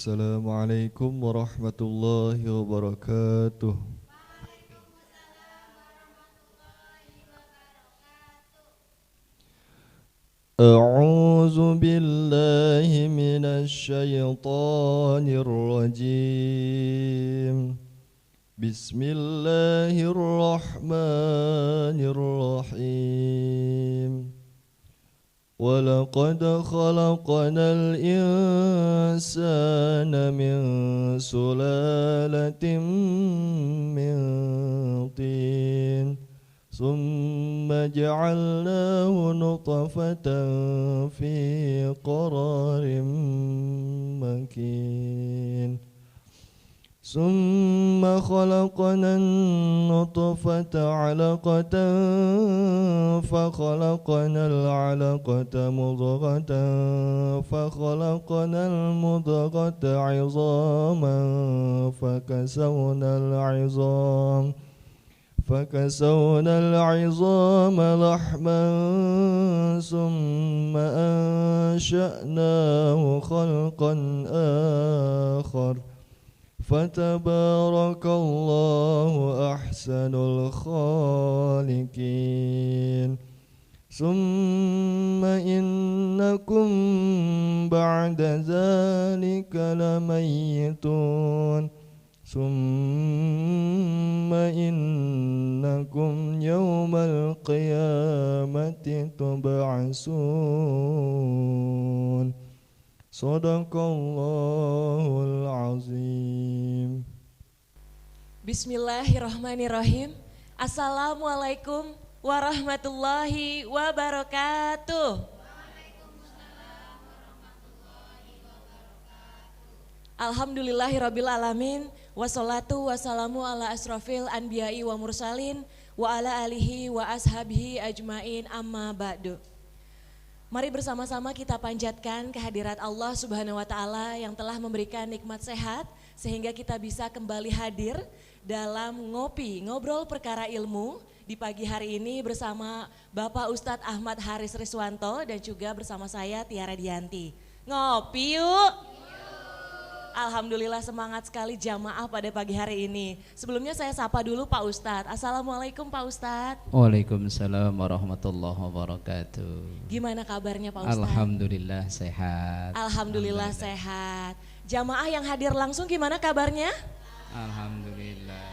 Assalamualaikum warahmatullahi wabarakatuh. A'udzu billahi minasy syaithanir rajim. Bismillahirrahmanirrahim. Walaqad khalaqnal insana min sulalatin min tin Summa ja'alnahu nutfatan fi qararin makin Summa khalaqna an-nutfata 'alaqatan fakhalaqna al-'alaqata mudghatan fakhalaqna al-mudghata 'idhaman فكسونا العظام لحما ثم أنشأناه خلقا آخر فتبارك الله أحسن الخالقين ثم إنكم بعد ذلك لميتون ثم إنكم يوم القيامة تبعثون صدق الله العظيم. Bismillahirrahmanirrahim. Assalamualaikum warahmatullahi wabarakatuh. Alhamdulillahirabbil alamin. Wassalatu wassalamu ala asrafil anbiya'i wa mursalin wa ala alihi wa ashabihi ajmain amma ba'du. Mari bersama-sama kita panjatkan kehadirat Allah Subhanahu wa taala yang telah memberikan nikmat sehat sehingga kita bisa kembali hadir dalam ngobrol perkara ilmu di pagi hari ini bersama Bapak Ustadz Ahmad Haris Riswanto dan juga bersama saya Tiara Dianti. Ngopi yuk. Alhamdulillah semangat sekali jamaah pada pagi hari ini. Sebelumnya saya sapa dulu Pak Ustadz. Assalamualaikum Pak Ustadz. Waalaikumsalam warahmatullahi wabarakatuh. Gimana kabarnya Pak Ustadz? Alhamdulillah sehat. Alhamdulillah sehat. Jamaah yang hadir langsung gimana kabarnya? Alhamdulillah.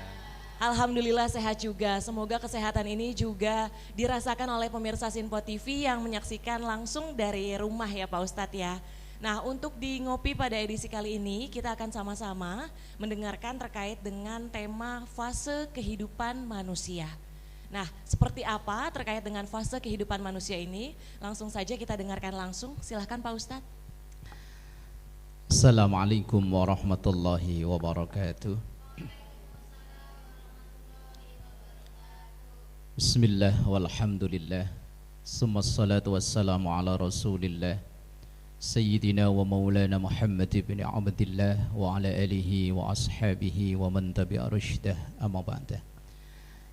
Alhamdulillah sehat juga. Semoga kesehatan ini juga dirasakan oleh pemirsa Sinpo TV yang menyaksikan langsung dari rumah ya Pak Ustadz ya. Nah, untuk di Ngopi pada edisi kali ini kita akan sama-sama mendengarkan terkait dengan tema fase kehidupan manusia. Nah, seperti apa terkait dengan fase kehidupan manusia ini? Langsung saja kita dengarkan langsung. Silahkan Pak Ustadz. Assalamualaikum warahmatullahi wabarakatuh. Bismillah walhamdulillah. Summa salatu wassalamu ala rasulillah. Sayyidina wa maulana Muhammad ibn Abdillah wa ala alihi wa ashabihi wa man tabi'a rusydah amma ba'da.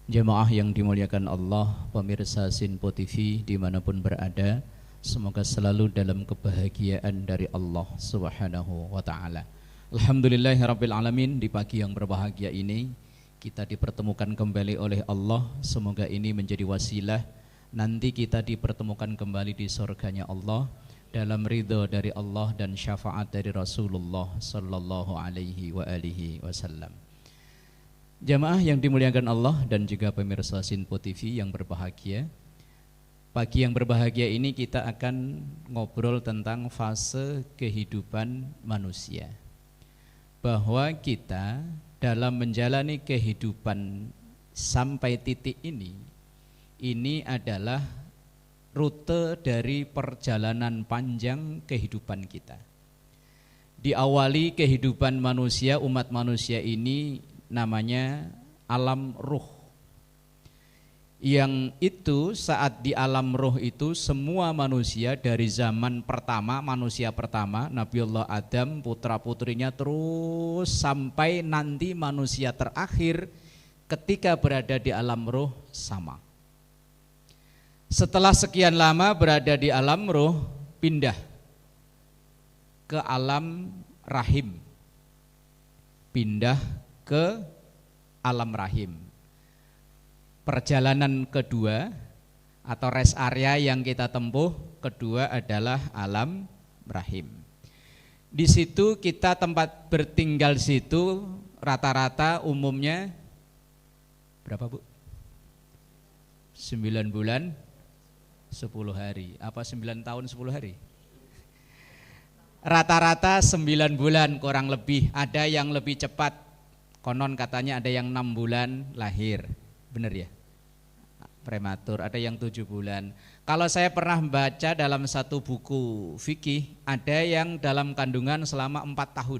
Jemaah yang dimuliakan Allah, pemirsa Sinpo TV dimanapun berada, semoga selalu dalam kebahagiaan dari Allah Subhanahu wa ta'ala. Alhamdulillahirabbil alamin. Di pagi yang berbahagia ini kita dipertemukan kembali oleh Allah. Semoga ini menjadi wasilah nanti kita dipertemukan kembali di surganya Allah dalam ridho dari Allah dan syafaat dari Rasulullah sallallahu alaihi wa alihi wasallam. Jamaah yang dimuliakan Allah dan juga pemirsa Sinpo TV yang berbahagia, pagi yang berbahagia ini kita akan ngobrol tentang fase kehidupan manusia. Bahwa kita dalam menjalani kehidupan sampai titik ini adalah rute dari perjalanan panjang kehidupan kita. Diawali kehidupan manusia, umat manusia ini namanya alam ruh. Yang itu saat di alam ruh itu semua manusia dari zaman pertama, manusia pertama, Nabiullah Adam, putra-putrinya terus sampai nanti manusia terakhir ketika berada di alam ruh sama. Setelah sekian lama berada di alam ruh, pindah ke alam rahim pindah ke alam rahim. Perjalanan kedua atau rest area yang kita tempuh kedua adalah alam rahim. Di situ kita tempat bertinggal situ rata-rata umumnya berapa, Bu? 9 bulan 10 hari. Apa 9 tahun 10 hari? Rata-rata 9 bulan kurang lebih. Ada yang lebih cepat. Konon katanya ada yang 6 bulan lahir. Benar ya? Prematur. Ada yang 7 bulan. Kalau saya pernah membaca dalam satu buku fikih, ada yang dalam kandungan selama 4 tahun.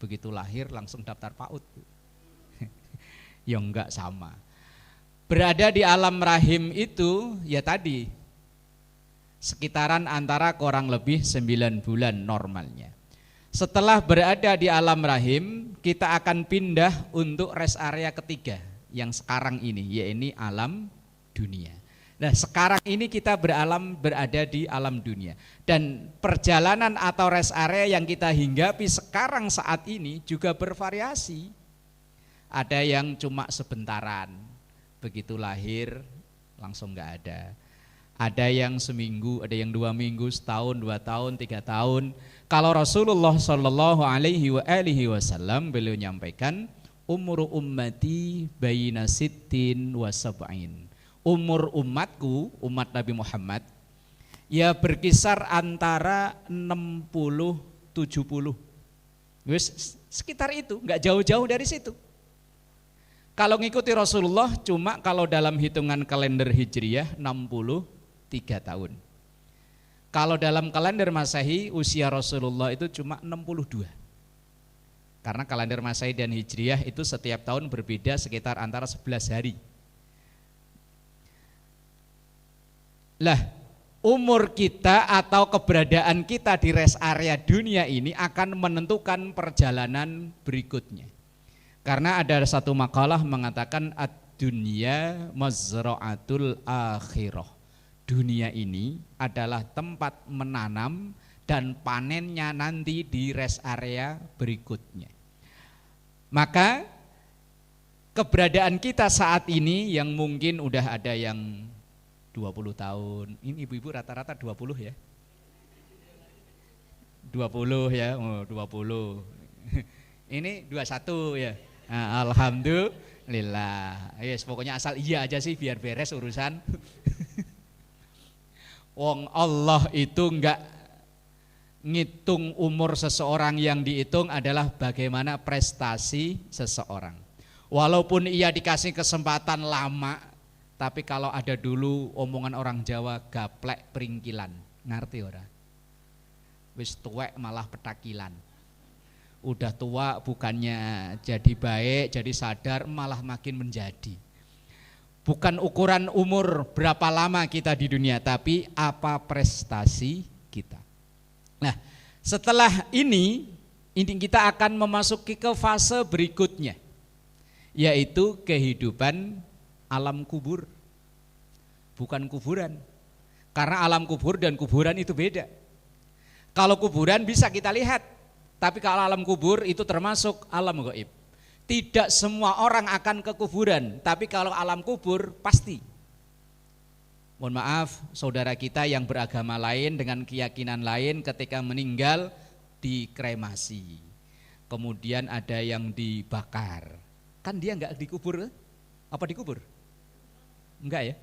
Begitu lahir langsung daftar PAUD. Ya enggak sama. Berada di alam rahim itu ya tadi sekitaran antara kurang lebih 9 bulan normalnya. Setelah berada di alam rahim, kita akan pindah untuk rest area ketiga yang sekarang ini, yaitu alam dunia. Nah, sekarang ini kita berada di alam dunia. Dan perjalanan atau rest area yang kita hinggapi sekarang saat ini juga bervariasi. Ada yang cuma sebentaran, begitu lahir langsung enggak ada. Ada yang seminggu, ada yang 2 minggu, setahun, 2 tahun, 3 tahun. Kalau Rasulullah Shallallahu Alaihi Wasallam beliau nyampaikan, umur ummati baina sittin wa sab'in. Umur umatku, umat Nabi Muhammad, ya berkisar antara 60-70. Sekitar itu, enggak jauh-jauh dari situ. Kalau ngikuti Rasulullah cuma kalau dalam hitungan kalender Hijriyah 63 tahun. Kalau dalam kalender Masehi usia Rasulullah itu cuma 62. Karena kalender Masehi dan Hijriyah itu setiap tahun berbeda sekitar antara 11 hari. Lah, umur kita atau keberadaan kita di rest area dunia ini akan menentukan perjalanan berikutnya. Karena ada satu makalah mengatakan ad-dunya mazra'atul akhirah. Dunia ini adalah tempat menanam dan panennya nanti di rest area berikutnya. Maka keberadaan kita saat ini yang mungkin udah ada yang 20 tahun. Ini ibu-ibu rata-rata 20 ya. 20 ya, 20. Ini 21 ya. Nah, alhamdulillah. Yes, pokoknya asal iya aja sih biar beres urusan. Wong Allah itu enggak ngitung umur seseorang, yang dihitung adalah bagaimana prestasi seseorang. Walaupun ia dikasih kesempatan lama, tapi kalau ada dulu omongan orang Jawa gaplek peringkilan, ngerti ora? Wis tuwek malah petakilan. Udah tua bukannya jadi baik, jadi sadar, malah makin menjadi. Bukan ukuran umur berapa lama kita di dunia, tapi apa prestasi kita. Nah, setelah ini kita akan memasuki ke fase berikutnya, yaitu kehidupan alam kubur. Bukan kuburan, karena alam kubur dan kuburan itu beda. Kalau kuburan bisa kita lihat, tapi kalau alam kubur itu termasuk alam gaib. Tidak semua orang akan ke kuburan, tapi kalau alam kubur pasti. Mohon maaf, saudara kita yang beragama lain dengan keyakinan lain ketika meninggal dikremasi. Kemudian ada yang dibakar. Kan dia enggak dikubur? Apa dikubur? Enggak ya?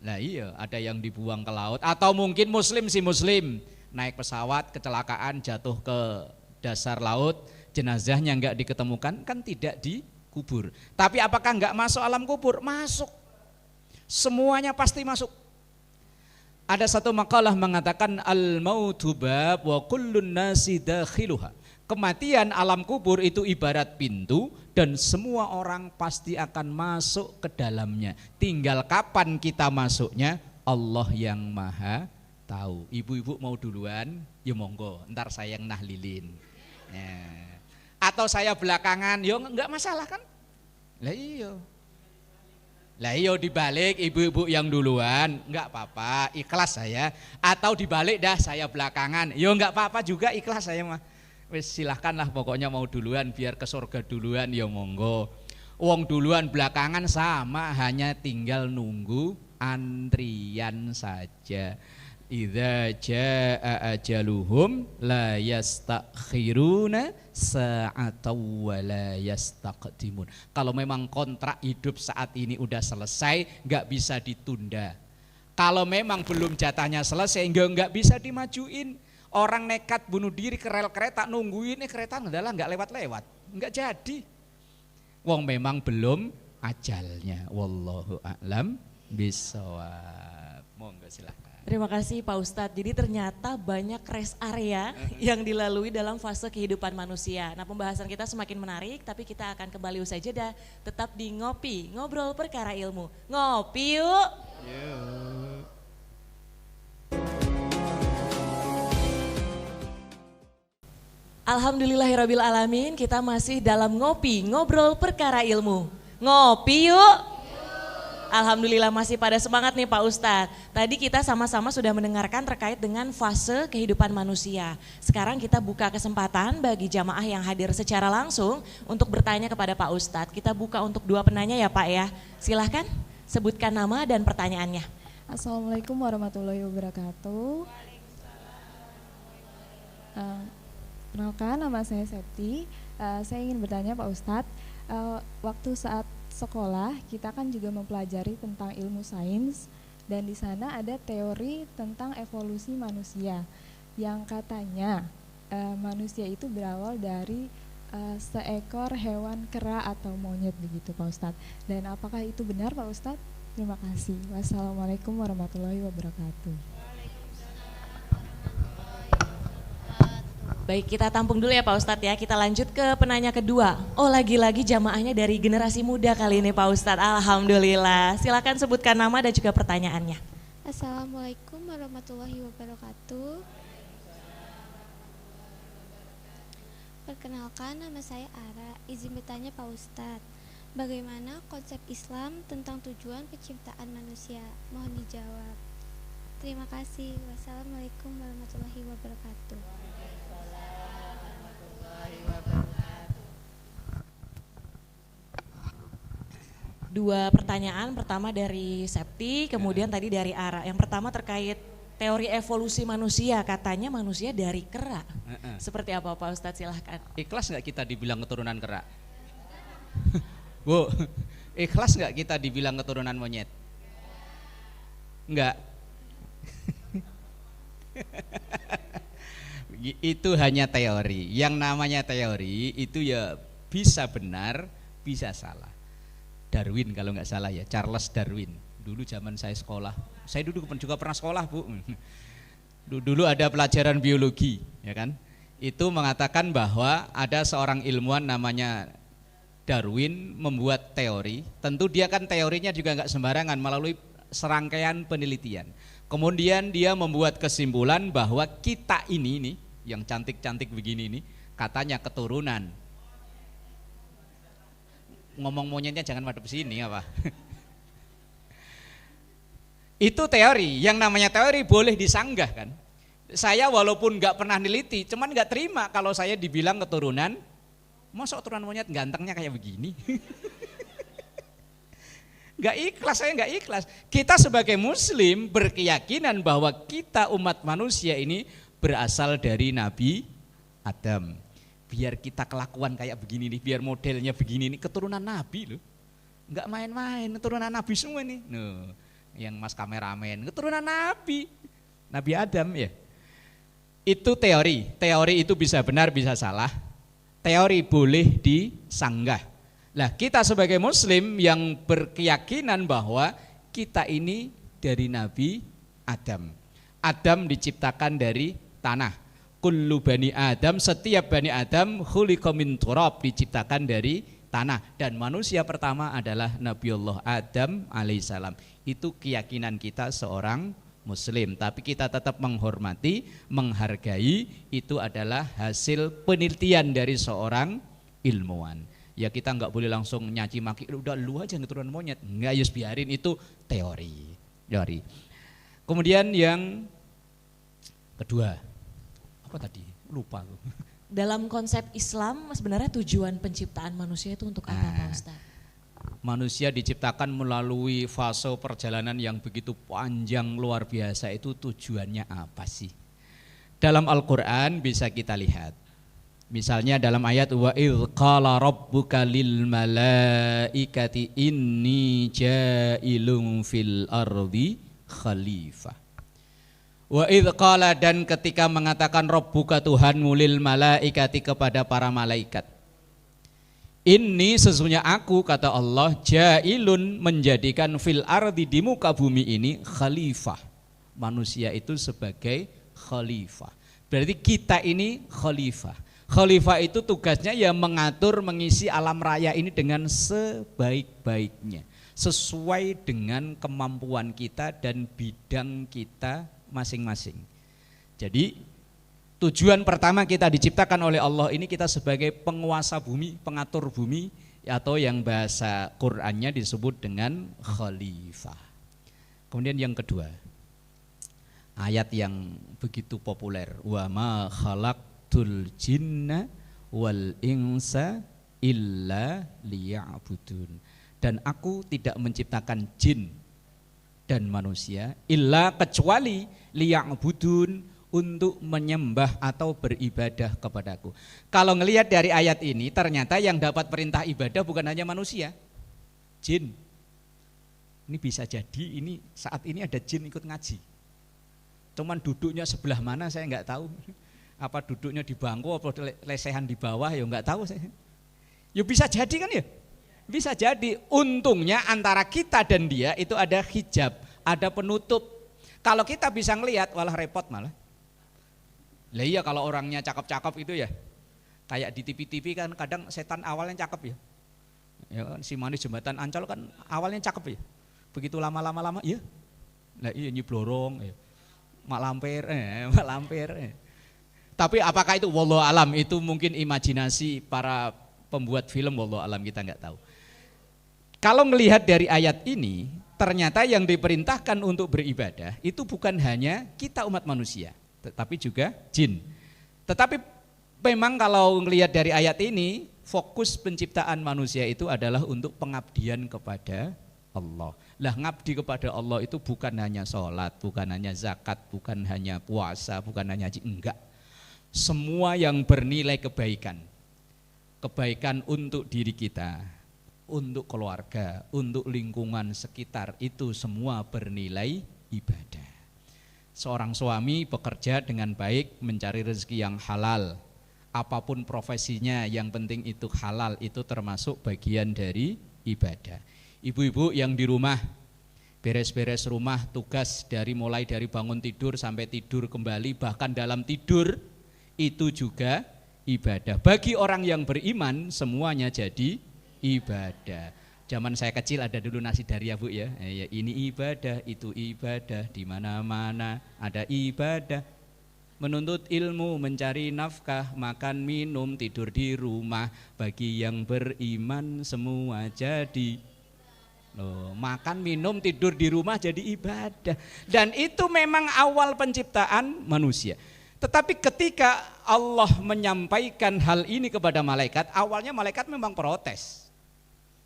Nah iya, ada yang dibuang ke laut. Atau mungkin muslim naik pesawat kecelakaan jatuh ke dasar laut, jenazahnya enggak diketemukan, kan tidak dikubur. Tapi apakah enggak masuk alam kubur? Masuk. Semuanya pasti masuk. Ada satu makalah mengatakan al-mautu bab wa kullun nasi dakhiluha. Kematian alam kubur itu ibarat pintu dan semua orang pasti akan masuk ke dalamnya. Tinggal kapan kita masuknya, Allah yang maha tahu. Ibu-ibu mau duluan, ya monggo, ntar saya yang nahlilin. Ya. Atau saya belakangan, ya enggak masalah kan? Lah iya dibalik ibu-ibu yang duluan, enggak apa-apa, ikhlas saya. Atau dibalik dah saya belakangan, ya enggak apa-apa juga, ikhlas saya mah. Wis silahkanlah pokoknya mau duluan biar ke surga duluan ya monggo. Wong duluan belakangan sama, hanya tinggal nunggu antrian saja. Idza jaa ajaluhum la yastakhiruna sa'atan wa la yastaqdimun. Kalau memang kontrak hidup saat ini udah selesai, enggak bisa ditunda. Kalau memang belum jatahnya selesai, enggak bisa dimajuin. Orang nekat bunuh diri ke rel kereta, nungguin kereta adalah enggak lewat-lewat, enggak jadi. Wong memang belum ajalnya. Wallahu a'lam bishawab. Monggo silahkan. Terima kasih Pak Ustadz. Jadi ternyata banyak rest area yang dilalui dalam fase kehidupan manusia. Nah, pembahasan kita semakin menarik, tapi kita akan kembali usai jeda. Tetap di Ngopi, ngobrol perkara ilmu. Ngopi yuk. Alhamdulillahirabbil alamin, kita masih dalam Ngopi, ngobrol perkara ilmu. Ngopi yuk. Alhamdulillah masih pada semangat nih Pak Ustadz. Tadi kita sama-sama sudah mendengarkan terkait dengan fase kehidupan manusia. Sekarang kita buka kesempatan bagi jamaah yang hadir secara langsung untuk bertanya kepada Pak Ustadz. Kita buka untuk 2 penanya ya Pak ya. Silahkan sebutkan nama dan pertanyaannya. Assalamualaikum warahmatullahi wabarakatuh. Kenalkan, nama saya Septi. Saya ingin bertanya Pak Ustadz, waktu saat sekolah kita kan juga mempelajari tentang ilmu sains, dan di sana ada teori tentang evolusi manusia yang katanya manusia itu berawal dari seekor hewan kera atau monyet begitu Pak Ustadz. Dan apakah itu benar Pak Ustadz? Terima kasih. Wassalamualaikum warahmatullahi wabarakatuh. Baik, kita tampung dulu ya Pak Ustadz ya. Kita lanjut ke penanya kedua. Oh, lagi-lagi jamaahnya dari generasi muda kali ini Pak Ustadz. Alhamdulillah. Silakan sebutkan nama dan juga pertanyaannya. Assalamualaikum warahmatullahi wabarakatuh. Perkenalkan, nama saya Ara. Izin bertanya Pak Ustadz, bagaimana konsep Islam tentang tujuan penciptaan manusia? Mohon dijawab. Terima kasih. Wassalamualaikum warahmatullahi wabarakatuh. 2 pertanyaan, pertama dari Septi, kemudian tadi dari Ara. Yang pertama terkait teori evolusi manusia, katanya manusia dari kera. Seperti apa Pak Ustadz, silahkan. Ikhlas nggak kita dibilang keturunan kera? Bu, ikhlas nggak kita dibilang keturunan monyet? Enggak. Itu hanya teori. Yang namanya teori itu ya bisa benar, bisa salah. Darwin kalau nggak salah ya, Charles Darwin. Dulu zaman saya sekolah, saya dulu juga pernah sekolah Bu. Dulu ada pelajaran biologi, ya kan? Itu mengatakan bahwa ada seorang ilmuwan namanya Darwin membuat teori. Tentu dia kan teorinya juga nggak sembarangan, melalui serangkaian penelitian. Kemudian dia membuat kesimpulan bahwa kita ini nih, yang cantik-cantik begini nih, katanya keturunan. Ngomong monyetnya jangan madep sini apa. Itu teori, yang namanya teori boleh disanggah kan. Saya walaupun nggak pernah neliti, cuman nggak terima kalau saya dibilang keturunan. Masa keturunan monyet gantengnya kayak begini. Nggak ikhlas, saya nggak ikhlas. Kita sebagai muslim berkeyakinan bahwa kita umat manusia ini berasal dari Nabi Adam. Biar kita kelakuan kayak begini nih, biar modelnya begini nih, keturunan Nabi loh. Nggak main-main, keturunan Nabi semua nih. Nuh, yang mas kameramen, keturunan Nabi. Nabi Adam ya. Itu teori, teori itu bisa benar, bisa salah. Teori boleh disanggah. Lah kita sebagai muslim yang berkeyakinan bahwa kita ini dari Nabi Adam. Adam diciptakan dari tanah. Kullu bani Adam, setiap bani Adam khuliqa min turab, diciptakan dari tanah. Dan manusia pertama adalah Nabiullah Adam alaihissalam. Itu keyakinan kita seorang muslim. Tapi kita tetap menghormati, menghargai, itu adalah hasil penelitian dari seorang ilmuwan. Ya kita nggak boleh langsung nyaci maki, udah lu aja keturunan monyet. Enggak, yus biarin, itu teori. Kemudian yang kedua, apa tadi? Lupa lu. dalam konsep Islam sebenarnya tujuan penciptaan manusia itu untuk apa Pak Ustadz? Manusia diciptakan melalui fase perjalanan yang begitu panjang luar biasa, itu tujuannya apa sih? Dalam Al-Quran bisa kita lihat. Misalnya dalam ayat wa idz qala rabbuka lil malaikati inni ja'ilun fil ardi khalifah. Wa idz qala, dan ketika mengatakan rabbuka Tuhanmu lil malaikati kepada para malaikat. Ini sesungguhnya aku, kata Allah, ja'ilun menjadikan fil ardi di muka bumi ini khalifah. Manusia itu sebagai khalifah. Berarti kita ini khalifah. Khalifah itu tugasnya ya mengatur, mengisi alam raya ini dengan sebaik-baiknya, sesuai dengan kemampuan kita dan bidang kita masing-masing. Jadi tujuan pertama kita diciptakan oleh Allah ini kita sebagai penguasa bumi, pengatur bumi, atau yang bahasa Qur'annya disebut dengan khalifah. Kemudian yang kedua, ayat yang begitu populer, wa ma khalaqtul jinna wal insa illa liya'budun. Dan aku tidak menciptakan jin dan manusia illa kecuali liya'budun, untuk menyembah atau beribadah kepadaku. Kalau ngelihat dari ayat ini, ternyata yang dapat perintah ibadah bukan hanya manusia, jin. Ini bisa jadi ini saat ini ada jin ikut ngaji. Cuman duduknya sebelah mana saya nggak tahu. Apa duduknya di bangku, apa lesehan di bawah, ya nggak tahu saya. Ya bisa jadi kan ya? Bisa jadi. Untungnya antara kita dan dia itu ada hijab, ada penutup. Kalau kita bisa ngelihat, walah repot malah. Lah iya kalau orangnya cakep-cakep itu ya, kayak di TV-TV kan kadang setan awalnya cakep ya. Ya kan, si manis jembatan Ancol kan awalnya cakep ya. Begitu lama-lama iya. Lah iya nyiblorong ya. Mak lampir. Tapi apakah itu wallahu alam, itu mungkin imajinasi para pembuat film, wallahu alam, kita enggak tahu. Kalau melihat dari ayat ini, ternyata yang diperintahkan untuk beribadah itu bukan hanya kita umat manusia, tetapi juga jin. Tetapi memang kalau melihat dari ayat ini, fokus penciptaan manusia itu adalah untuk pengabdian kepada Allah. Lah ngabdi kepada Allah itu bukan hanya sholat, bukan hanya zakat, bukan hanya puasa, bukan hanya haji, enggak. Semua yang bernilai kebaikan. Kebaikan untuk diri kita, untuk keluarga, untuk lingkungan sekitar, itu semua bernilai ibadah. Seorang suami bekerja dengan baik, mencari rezeki yang halal, apapun profesinya yang penting itu halal, itu termasuk bagian dari ibadah. Ibu-ibu yang di rumah, beres-beres rumah, tugas mulai dari bangun tidur sampai tidur kembali, bahkan dalam tidur, itu juga ibadah. Bagi orang yang beriman semuanya jadi ibadah. Zaman saya kecil ada dulu nasi daria Bu ya. Ini ibadah, itu ibadah, di mana-mana ada ibadah. Menuntut ilmu, mencari nafkah, makan minum, tidur di rumah, bagi yang beriman semua jadi. Loh, makan minum tidur di rumah jadi ibadah. Dan itu memang awal penciptaan manusia. Tetapi ketika Allah menyampaikan hal ini kepada malaikat, awalnya malaikat memang protes.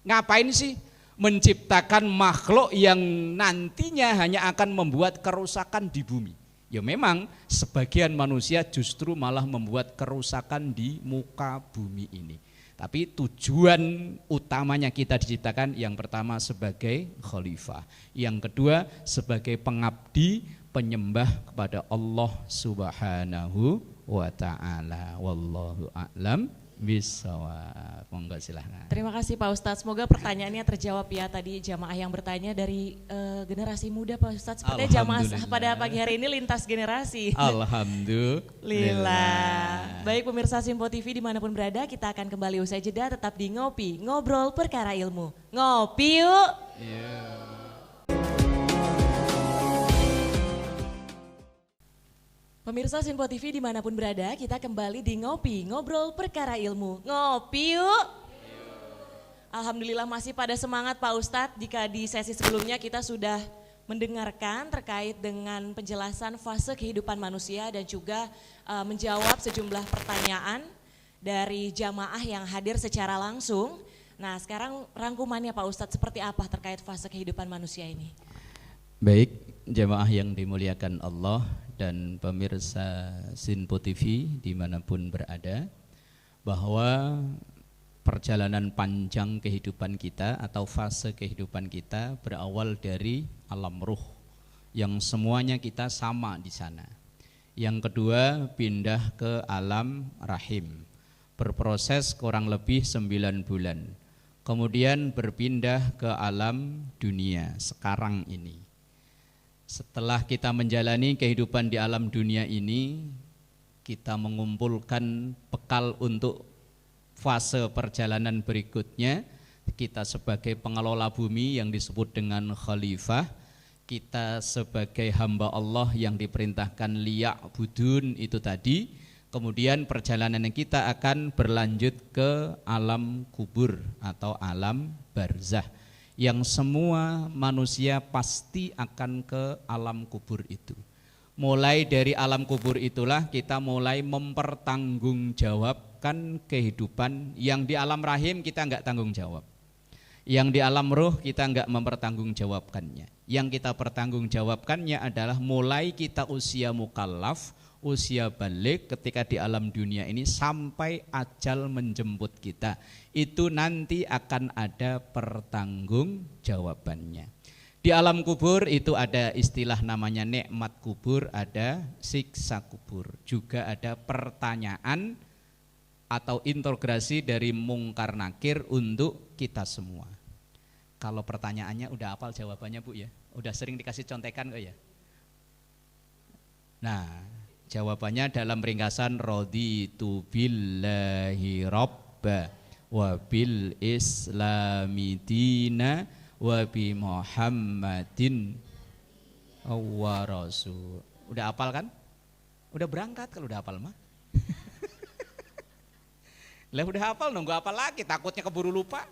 Ngapain sih menciptakan makhluk yang nantinya hanya akan membuat kerusakan di bumi? Ya memang sebagian manusia justru malah membuat kerusakan di muka bumi ini. Tapi tujuan utamanya kita diciptakan yang pertama sebagai khalifah, yang kedua sebagai pengabdi, penyembah kepada Allah Subhanahu wa ta'ala. Wallahu a'lam bisawab. Monggo silahkan. Terima kasih Pak Ustadz, semoga pertanyaannya terjawab ya tadi jamaah yang bertanya dari generasi muda Pak Ustadz. Sepertinya jamaah pada pagi hari ini lintas generasi. Alhamdulillah. Baik pemirsa Simpo TV dimanapun berada, kita akan kembali usai jeda, tetap di Ngopi, Ngobrol Perkara Ilmu. Ngopi yuk. Yeah. Pemirsa Simpo TV dimanapun berada, kita kembali di Ngopi, Ngobrol Perkara Ilmu. Ngopi yuk. Alhamdulillah masih pada semangat Pak Ustadz, jika di sesi sebelumnya kita sudah mendengarkan terkait dengan penjelasan fase kehidupan manusia dan juga menjawab sejumlah pertanyaan dari jamaah yang hadir secara langsung. Nah sekarang rangkumannya Pak Ustadz seperti apa terkait fase kehidupan manusia ini? Baik, jamaah yang dimuliakan Allah dan pemirsa Sinpo TV dimanapun berada, bahwa perjalanan panjang kehidupan kita atau fase kehidupan kita berawal dari alam ruh yang semuanya kita sama di sana. Yang kedua pindah ke alam rahim, berproses kurang lebih 9 bulan. Kemudian berpindah ke alam dunia sekarang ini. Setelah kita menjalani kehidupan di alam dunia ini, kita mengumpulkan bekal untuk fase perjalanan berikutnya. Kita sebagai pengelola bumi yang disebut dengan khalifah, kita sebagai hamba Allah yang diperintahkan liya'budun itu tadi. Kemudian perjalanan kita akan berlanjut ke alam kubur atau alam barzah, yang semua manusia pasti akan ke alam kubur itu. Mulai dari alam kubur itulah kita mulai mempertanggungjawabkan kehidupan. Yang di alam rahim kita enggak tanggung jawab, yang di alam ruh kita enggak mempertanggungjawabkannya. Yang kita pertanggungjawabkannya adalah mulai kita usia mukallaf, usia balik ketika di alam dunia ini sampai ajal menjemput kita. Itu nanti akan ada pertanggungjawabannya. Di alam kubur itu ada istilah namanya nikmat kubur, ada siksa kubur, juga ada pertanyaan atau interogasi dari mungkar nakir untuk kita semua. Kalau pertanyaannya udah hafal jawabannya Bu ya? Udah sering dikasih contekan kok ya? Nah, jawabannya dalam ringkasan raditu billahi rabba wa bil islami dina wa bi Muhammadin wa rasul. Udah hafal kan? Udah berangkat kalau udah hafal mah. Lah udah hafal nunggu hafal lagi, takutnya keburu lupa.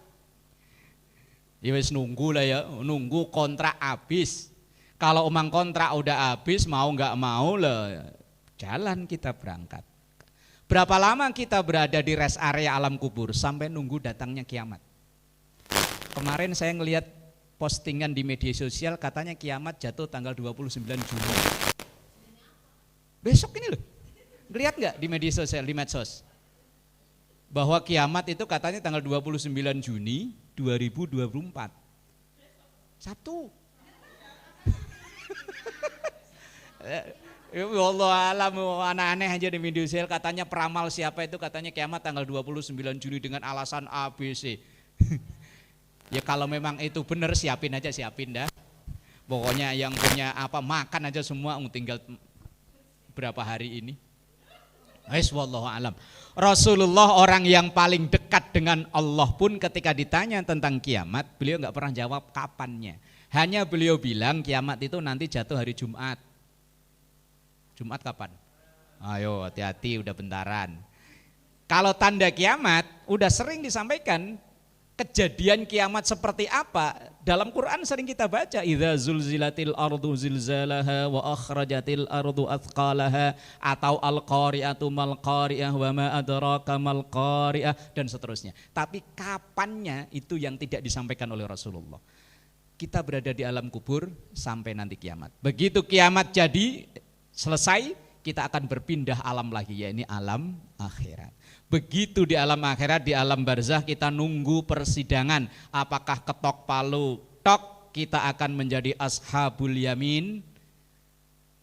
Ya wis nunggu lah ya, nunggu kontrak habis. Kalau emang kontrak udah habis, mau nggak mau lah jalan kita berangkat. Berapa lama kita berada di rest area alam kubur? Sampai nunggu datangnya kiamat. Kemarin saya ngelihat postingan di media sosial, katanya kiamat jatuh tanggal 29 Juni. Besok ini loh. Lihat nggak di media sosial, di medsos? Bahwa kiamat itu katanya tanggal 29 Juni 2024. Sabtu. Ya Allah alam, aneh-aneh aja di media sosial, katanya peramal siapa itu katanya kiamat tanggal 29 Juni dengan alasan ABC. Ya kalau memang itu benar siapin aja, siapin dah. Pokoknya yang punya apa makan aja semua, tinggal berapa hari ini. Wallahu alam. Rasulullah orang yang paling dekat dengan Allah pun ketika ditanya tentang kiamat, beliau nggak pernah jawab kapannya. Hanya beliau bilang kiamat itu nanti jatuh hari Jumat. Jumat kapan? Ayo hati-hati udah bentaran. Kalau tanda kiamat udah sering disampaikan, kejadian kiamat seperti apa dalam Quran sering kita baca, idza zulzilatil ardu zilzalaha wa akhrajatil ardu athqalaha, atau al-qari'atu mal qari'ah wa ma adraka mal qari'ah, dan seterusnya. Tapi kapannya itu yang tidak disampaikan oleh Rasulullah. Kita berada di alam kubur sampai nanti kiamat. Begitu kiamat jadi selesai, kita akan berpindah alam lagi, yakni alam akhirat. Begitu di alam akhirat, di alam barzah kita nunggu persidangan. Apakah ketok palu tok kita akan menjadi ashabul yamin,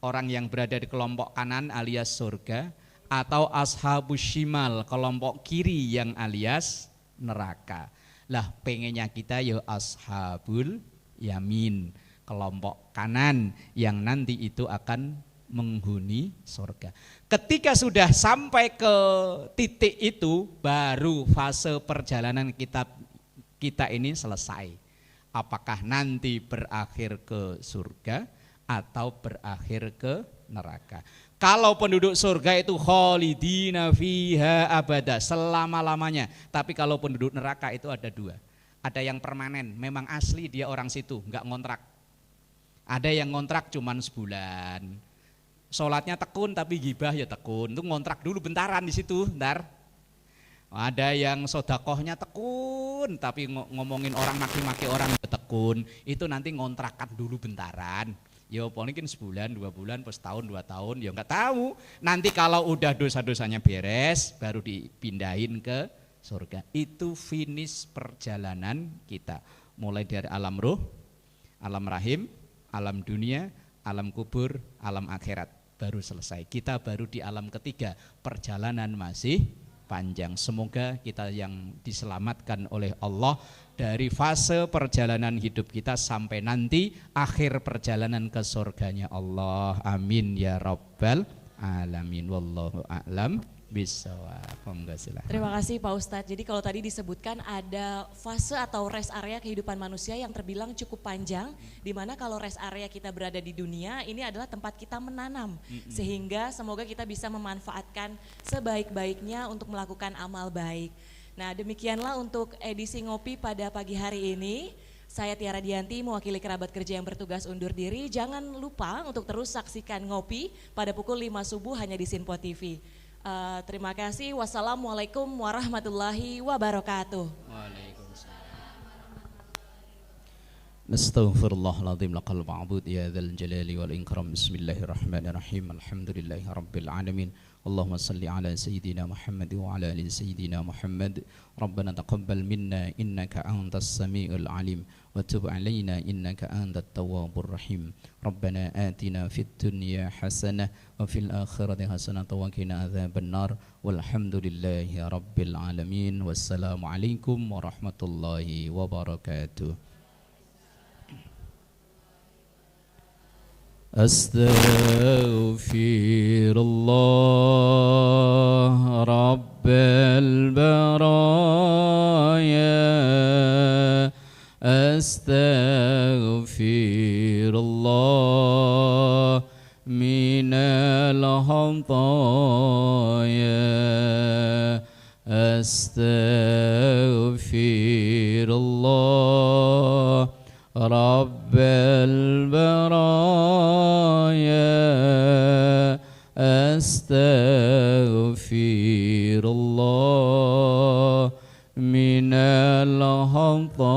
orang yang berada di kelompok kanan alias surga, atau ashabus shimal, kelompok kiri yang alias neraka. Lah pengennya kita ya ashabul yamin, kelompok kanan yang nanti itu akan menghuni surga. Ketika sudah sampai ke titik itu, baru fase perjalanan kita ini selesai. Apakah nanti berakhir ke surga atau berakhir ke neraka. Kalau penduduk surga itu khalidina fiha abada, selama-lamanya. Tapi kalau penduduk neraka itu ada dua. Ada yang permanen, memang asli dia orang situ, enggak ngontrak. Ada yang ngontrak cuman sebulan. Sholatnya tekun tapi gibah ya tekun, itu ngontrak dulu bentaran di situ, ntar. Ada yang sodakohnya tekun, tapi ngomongin orang, maki-maki orang tekun. Itu nanti ngontrakan dulu bentaran. Ya paling sebulan, 2 bulan, pas tahun, 2 tahun, ya nggak tahu. Nanti kalau udah dosa-dosanya beres, baru dipindahin ke surga. Itu finish perjalanan kita. Mulai dari alam ruh, alam rahim, alam dunia, alam kubur, alam akhirat. Baru selesai. Kita baru di alam ketiga. Perjalanan masih panjang. Semoga kita yang diselamatkan oleh Allah dari fase perjalanan hidup kita sampai nanti akhir perjalanan ke surganya Allah. Amin ya rabbal alamin. Wallahu a'lam bishawab. Terima kasih Pak Ustadz. Jadi kalau tadi disebutkan ada fase atau rest area kehidupan manusia yang terbilang cukup panjang, di mana kalau rest area kita berada di dunia, ini adalah tempat kita menanam, sehingga semoga kita bisa memanfaatkan sebaik-baiknya untuk melakukan amal baik. Nah, demikianlah untuk edisi Ngopi pada pagi hari ini. Saya Tiara Dianti, mewakili kerabat kerja yang bertugas undur diri. Jangan lupa untuk terus saksikan Ngopi pada pukul 5 subuh hanya di Sinpo TV. Terima kasih. Wassalamualaikum warahmatullahi wabarakatuh. Nastaghfirullahaladzim laqal ma'bud ya dzal jalali wal ikram. Bismillahirrahmanirrahim. Alhamdulillahi rabbil alamin. Allahumma salli ala sayyidina Muhammad wa ala ali sayyidina Muhammad. Rabbana taqabbal minna innaka antas samiul alim wa tub alaina innaka antat tawwabur rahim. Rabbana atina fid dunya hasanah wa fil akhirati hasanah wa qina adzaban nar. Walhamdulillahi rabbil alamin. Wassalamu alaikum warahmatullahi wabarakatuh. Astaghfirullah Rabbal baraya. Astaghfirullah minal khataya. Astaghfirullah Rabbal baraya. Astaghfirullah minal khataya.